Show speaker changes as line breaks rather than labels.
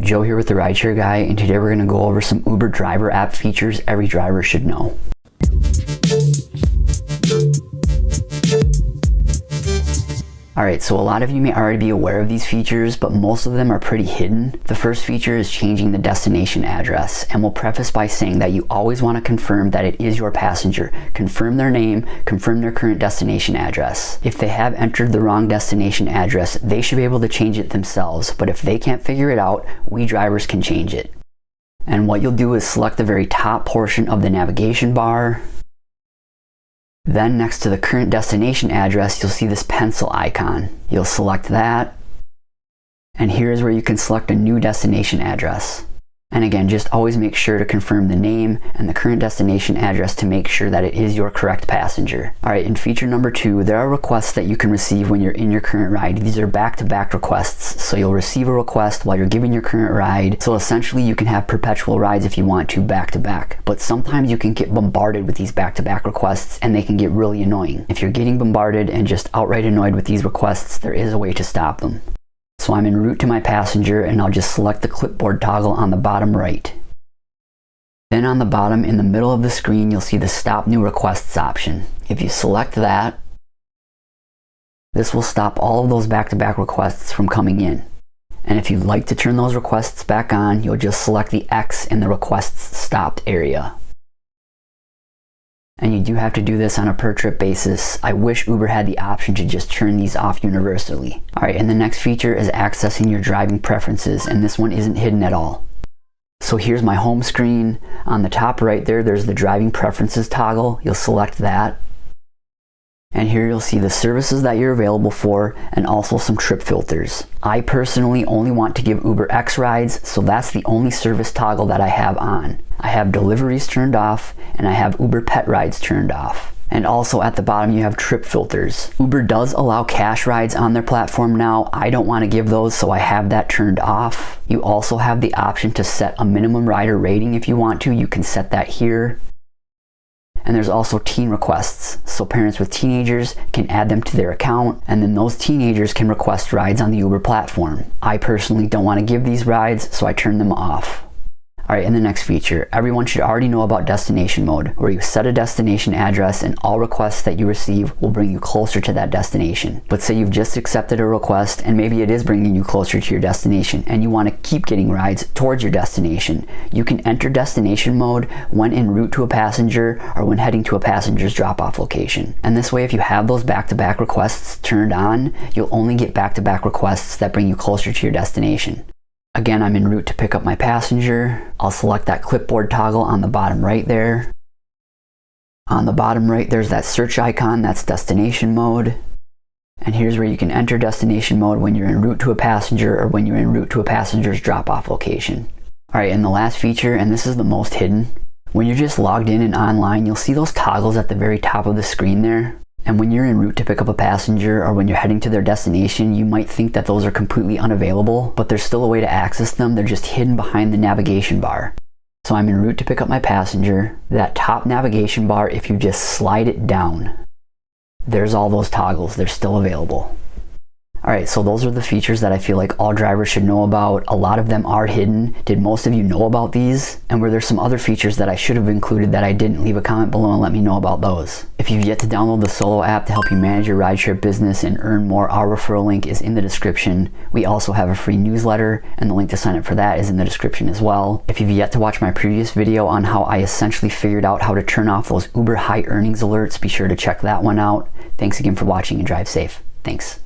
Joe here with the Rideshare Guy, and today we're going to go over some Uber driver app features every driver should know. Alright, so a lot of you may already be aware of these features, but most of them are pretty hidden. The first feature is changing the destination address, and we'll preface by saying that you always want to confirm that it is your passenger. Confirm their name, confirm their current destination address. If they have entered the wrong destination address, they should be able to change it themselves, but if they can't figure it out, we drivers can change it. And what you'll do is select the very top portion of the navigation bar. Then next to the current destination address, you'll see this pencil icon. You'll select that, and here's where you can select a new destination address. And again, just always make sure to confirm the name and the current destination address to make sure that it is your correct passenger. Alright, in feature number 2, there are requests that you can receive when you're in your current ride. These are back-to-back requests, so you'll receive a request while you're giving your current ride. So essentially you can have perpetual rides if you want to back-to-back. But sometimes you can get bombarded with these back-to-back requests and they can get really annoying. If you're getting bombarded and just outright annoyed with these requests, there is a way to stop them. So I'm en route to my passenger, and I'll just select the clipboard toggle on the bottom right. Then on the bottom in the middle of the screen, you'll see the Stop New Requests option. If you select that, this will stop all of those back-to-back requests from coming in. And if you'd like to turn those requests back on, you'll just select the X in the Requests Stopped area. And you do have to do this on a per trip basis. I wish Uber had the option to just turn these off universally. Alright, and the next feature is accessing your driving preferences, and this one isn't hidden at all. So here's my home screen. On the top right there's the driving preferences toggle. You'll select that. And here you'll see the services that you're available for and also some trip filters. I personally only want to give Uber X rides, so that's the only service toggle that I have on. I have deliveries turned off and I have Uber Pet rides turned off. And also at the bottom you have trip filters. Uber does allow cash rides on their platform now. I don't want to give those, so I have that turned off. You also have the option to set a minimum rider rating if you want to. You can set that here. And there's also teen requests, so parents with teenagers can add them to their account, and then those teenagers can request rides on the Uber platform. I personally don't want to give these rides, so I turn them off. Alright, and the next feature, everyone should already know about destination mode, where you set a destination address and all requests that you receive will bring you closer to that destination. But say you've just accepted a request and maybe it is bringing you closer to your destination and you want to keep getting rides towards your destination. You can enter destination mode when en route to a passenger or when heading to a passenger's drop-off location. And this way, if you have those back-to-back requests turned on, you'll only get back-to-back requests that bring you closer to your destination. Again, I'm en route to pick up my passenger. I'll select that clipboard toggle on the bottom right there. On the bottom right, there's that search icon, that's destination mode. And here's where you can enter destination mode when you're en route to a passenger or when you're en route to a passenger's drop-off location. Alright, and the last feature, and this is the most hidden. When you're just logged in and online, you'll see those toggles at the very top of the screen there. And when you're en route to pick up a passenger or when you're heading to their destination, you might think that those are completely unavailable, but there's still a way to access them. They're just hidden behind the navigation bar. So I'm en route to pick up my passenger. That top navigation bar, if you just slide it down, there's all those toggles. They're still available. Alright, so those are the features that I feel like all drivers should know about. A lot of them are hidden. Did most of you know about these? And were there some other features that I should have included that I didn't? Leave a comment below and let me know about those. If you've yet to download the Solo app to help you manage your rideshare business and earn more, our referral link is in the description. We also have a free newsletter, and the link to sign up for that is in the description as well. If you've yet to watch my previous video on how I essentially figured out how to turn off those Uber high earnings alerts, be sure to check that one out. Thanks again for watching and drive safe. Thanks.